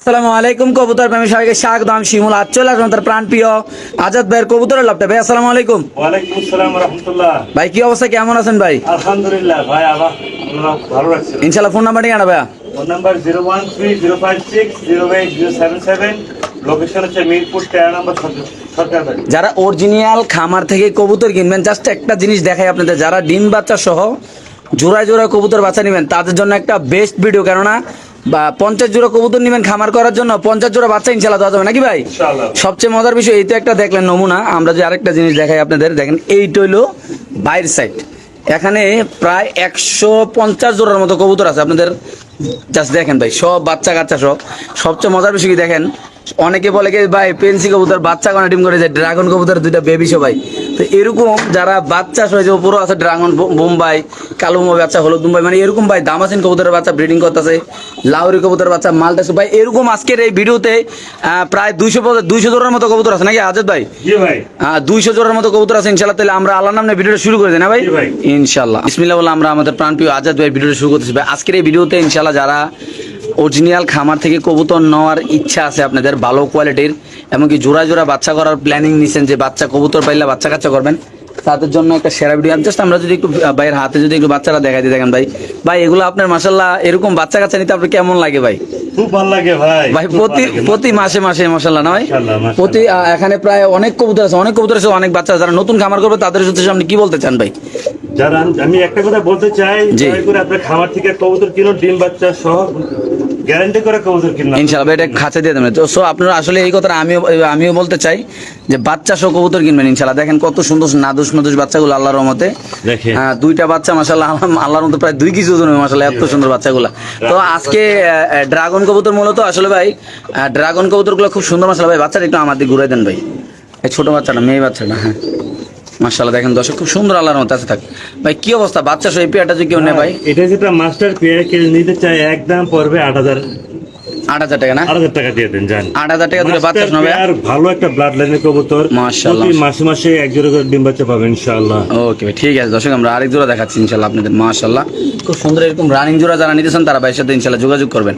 আসসালামু আলাইকুম কবুতর প্রেমী সবাইকে স্বাগত। আমি শিমুল। আজ চলে আসলাম তার প্রাণ প্রিয় আজাদ ভাইয়ের কবুতরের লাভটা। ভাই আসসালামু আলাইকুম। ওয়ালাইকুম আসসালাম ওয়া রাহমাতুল্লাহ। ভাই কি অবস্থা, কেমন আছেন ভাই? আলহামদুলিল্লাহ ভাই, আল্লাহ ভালো রাখছেন। ইনশাআল্লাহ। ফোন নাম্বারটি জানা ভাইয়া? Phone number 0130560877। লোকেশন হচ্ছে মিরপুর 13 নম্বর সরকার বাড়ি। যারা অরিজিনাল খামার থেকে কবুতর কিনবেন, জাস্ট একটা জিনিস দেখাই আপনাদের, যারা ডিম বাচ্চা সহ জোড়ায় জোড়ায় কবুতর বাচ্চা নেবেন তাদের জন্য একটা বেস্ট ভিডিও। কেননা বা 50 জোড়া কবুতর নেবেন খামার করার জন্য, 50 জোড়া বাচ্চা ইনশাআল্লাহ দেওয়া যাবে নাকি ভাই? ইনশাআল্লাহ। সবচেয়ে মজার বিষয় এই তো একটা দেখলেন নমুনা। আমরা যে আরেকটা জিনিস দেখাই আপনাদের, দেখেন এইটা হইলো বাইরের সাইড। এখানে প্রায় 150 জোড়ার মতো কবুতর আছে আপনাদের। জাস্ট দেখেন ভাই, সব বাচ্চা কাচ্চা সব। সবচেয়ে মজার বিষয় কি দেখেন, অনেকে বলে কি ভাই পেন্সি কবুতর বাচ্চা কোনো ডিম করে যায়, ড্রাগন কবুতর দুইটা বেবি সবাই। তো এরকম যারা বাচ্চা হয়েছে উপরও আছে ড্রাগন বোম্বাই, কালো বোম্বাই বাচ্চা, হলুদ বোম্বাই, মানে এরকম ভাই দামাসিন কবুতরের বাচ্চা ব্রিডিং করতেছে, লাউরি কবুতরের বাচ্চা, মালটা ভাই এরকম আজকের এই ভিডিওতে প্রায় 200 জোড়ার মতো কবুতর আছে নাকি আজাদ ভাই? জি ভাই। 200 জোড়ার মতো কবুতর আছে ইনশাআল্লাহ। তাহলে আমরা আল্লাহর নামে ভিডিওটা শুরু করে দিই না ভাই? জি ভাই। ইনশাআল্লাহ। বিসমিল্লাহ বলে আমরা আমাদের প্রাণপ্রিয় আজাদ ভাই ভিডিওটা শুরু করতেছি ভাই। আজকের এই ভিডিওতে ইনশাআল্লাহ যারা অরিজিনাল খামার থেকে কবুতর নেওয়ার ইচ্ছা আছে আপনাদের, ভালো কোয়ালিটির, এমনকি জোড়া জোড়া বাচ্চা করার প্ল্যানিং নিছেন যে বাচ্চা কবুতর পাইলে বাচ্চা কাচ্চা করবেন, তাদের জন্য একটা সেরা ভিডিও। জাস্ট আমরা যদি একটু ভাইয়ের হাতে যদি একটু বাচ্চারা দেখাই দিই, দেখেন ভাই ভাই এগুলো আপনার মাশাআল্লাহ এরকম বাচ্চা কাচ্চা নিতে আপনার কেমন লাগে ভাই? খুব ভালো লাগে ভাই। ভাই প্রতি মাসে মাসে মাশাআল্লাহ না ভাই? মাশাআল্লাহ। প্রতি এখানে প্রায় অনেক কবুতর আছে, অনেক বাচ্চা আছে। যারা নতুন খামার করবে তাদের উদ্দেশ্যে আপনি কি বলতে চান ভাই? যারা আমি একটা কথা বলতে চাই, দয়া করে আপনার খামার থেকে কবুতর কিনুন, ডিম বাচ্চা সহ গ্যারান্টি করে কবুতর কিনুন ইনশাআল্লাহ। এটা খাঁচা দিয়ে দেবেন তো। সো আপনারা আসলে এই কথাটা আমিও বলতে চাই যে বাচ্চা সহ কবুতর কিনবেন ইনশাআল্লাহ। দেখেন কত সুন্দর নাদুস বাচ্চাগুলো আল্লাহর রহমতে। দেখেন দুইটা বাচ্চা মাশাআল্লাহ আল্লাহর মতো প্রায় 2 কেজি ওজন হবে মাশাআল্লাহ, এত সুন্দর বাচ্চাগুলো। তো আজকে ড্রাগন কবুতর মূলত আসলে ভাই ড্রাগন কবুতরগুলো খুব সুন্দর মাশাআল্লাহ ভাই। বাচ্চাটা একটু আমার দিকে ঘুরাই দেন ভাই, এই ছোট বাচ্চাটা, মেয়ে বাচ্চাটা। হ্যাঁ মাশাআল্লাহ, দেখেন দর্শক খুব সুন্দর আল্লাহর মতো আছে থাক ভাই। কি অবস্থা বাচ্চা সহ এই পেয়ারটা যদি কেউ নেয় ভাই? এটা যেটা মাস্টার পেয়ার কে নিতে চাই একদম পড়বে 8,000 টাকা না? 8,000 টাকা দিয়ে দেন জান। 8,000 টাকা দিলে বাচ্চা শোনাবে। আর ভালো একটা ব্লাড লাইনের কবুতর মাশাআল্লাহ। প্রতি মাসে মাসে এক জোড়া করে ডিম বাচ্চা পাবেন ইনশাআল্লাহ। ওকে ভাই ঠিক আছে দর্শক, আমরা আরেক জোড়া দেখাচ্ছি ইনশাআল্লাহ আপনাদের। মাশাআল্লাহ খুব সুন্দর এরকম রানিং জোড়া যারা নিতেছেন তারা ভাইয়ের সাথে ইনশাআল্লাহ যোগাযোগ করবেন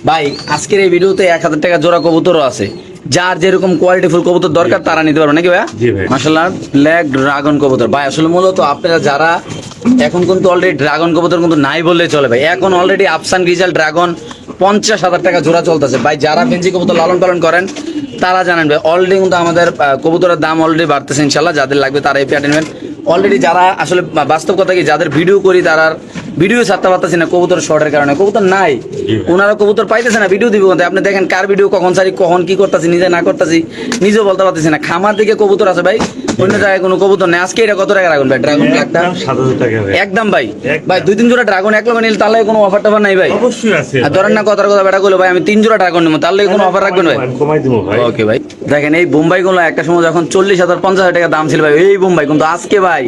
ভাই। আজকের এই ভিডিওতে 1,000 টাকা জোড়া কবুতরও আছে। যার যেরকম কোয়ালিটিফুল কবুতর দরকার তারা নিতে পারবে নাকি ভাইয়া? জি ভাই। মাশাআল্লাহ ব্ল্যাক ড্রাগন কবুতর ভাই। আসলে মূলত আপনারা যারা এখন কিন্তু অলরেডি ড্রাগন কবুতর কিন্তু নাই বললেই চলে ভাই। এখন অলরেডি আফসান গ্রিজাল ড্রাগন 50,000 টাকা জোড়া চলতেছে ভাই। যারা ফেন্সি কবুতর লালন পালন করেন তারা জানেন ভাই, অলরেডি কিন্তু আমাদের কবুতরের দাম অলরেডি বাড়তেছে ইনশাআল্লাহ। যাদের লাগবে তারা এই পেয়ারটা নেবেন। অলরেডি যারা আসলে বাস্তব কথা কি, যাদের ভিডিও করি তারা ভিডিও ছাড়তে পারতেছি না কবুতর শর্টের কারণে, কবুতর নাই, ওনারা কবুতর পাইতেছে না, ভিডিও দিব কোথায়? আপনি দেখেন কার ভিডিও কখন সারি, কখন কি করতেছি, নিজে না করতেছি নিজেও বলতে পারতেছি না। খামার দিকে কবুতর আছে ভাই, অন্য জায়গায় কোনো কবুতর নেই। আজকে এটা কত টাকা রাখুন ভাই ড্রাগন ব্ল্যাকটা? 7,000 টাকা ভাই একদম ভাই। একদম। ভাই 2-3 জোড়া ড্রাগন এক লগে নিলে তাহলে কোনো অফার টফার নাই ভাই? অবশ্যই আছে। আর ধরেন না কথার কথা বেটা কইলো ভাই আমি 3 জোড়া ড্রাগন নেবো, তাহলে কোনো অফার রাখবেন ভাই? কমাই দিব ভাই। ওকে ভাই। দেখেন এই বোম্বাই গুলো একটা সময় যখন 40,000 50,000 টাকা দাম ছিল ভাই এই বোম্বাই, কিন্তু আজকে ভাই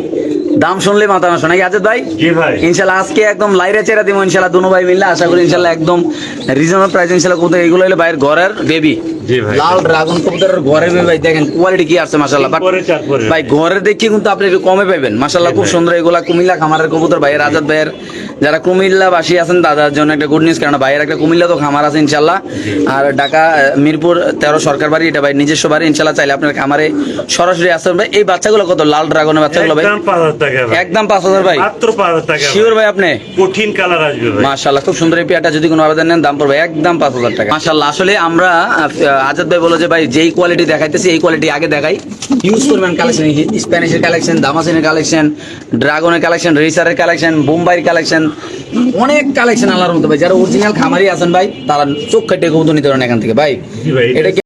দাম শুনলে মাথা নষ্ট নাকি আজাদ ভাই? জি ভাই। ইনশাআল্লাহ আজকে একদম লাইরে চেরা দিব ইনশাআল্লাহ, দুনো ভাই মিললে আশা করি ইনশাআল্লাহ একদম রিজনেবল প্রাইস ইনশাআল্লাহ। কবুতর এগুলো হলো ভাইয়ের ঘরের বেবি। জি ভাই। লাল ড্রাগন কবুতরের ঘরের বেবি ভাই। দেখেন কোয়ালিটি কি আছে মাশাআল্লাহ। বাট ভাই ঘরের দেখি কিন্তু আপনি একটু কমে পাবেন মাশাআল্লাহ, খুব সুন্দর। এগুলা কুমিল্লা খামারের কবুতর ভাইয়ের, আজাদ ভাইয়ের যারা কুমিল্লা বাসী আছেন তাদের জন্য একটা গুড নিউজ, কারণ ভাইয়ের একটা কুমিল্লা তো খামার আছে ইনশাআল্লাহ। আর ঢাকা মিরপুর 13 সরকার বাড়ি, এটা ভাই নিজস্ব বাড়ি ইনশাআল্লাহ। চাইলে আপনার খামারে সরাসরি আসবেন ভাই। এই বাচ্চাগুলো কত, লাল ড্রাগনের বাচ্চাগুলো ভাই? একদম 5,000 টাকা ভাই। একদম 5,000 ভাই, মাত্র 5,000 টাকা। শিওর ভাই আপনি? কঠিন কালার আসবে ভাই মাশাআল্লাহ খুব সুন্দর। এই পেয়ারটা যদি কোনো আবেদন নেন দাম পড়বে একদম 5,000 টাকা মাশাআল্লাহ। আসলে আমরা আজাদ ভাই বলো যে ভাই যেই কোয়ালিটি দেখাইতেছি এই কোয়ালিটি আগে দেখাই, ইউজ করবেন কালেকশন, স্প্যানিশের কালেকশন, দামাসিনের কালেকশন, ড্রাগনের কালেকশন, রেসারের কালেকশন, বোম্বাইয়ের কালেকশন, অনেক কালেকশন আল্লাহর মতো ভাই। যারা অরিজিনাল খামারি আছেন ভাই তারা চোখ কাটিয়ে কবুতর নিতে পারেন এখান থেকে ভাই। জি ভাই। এটা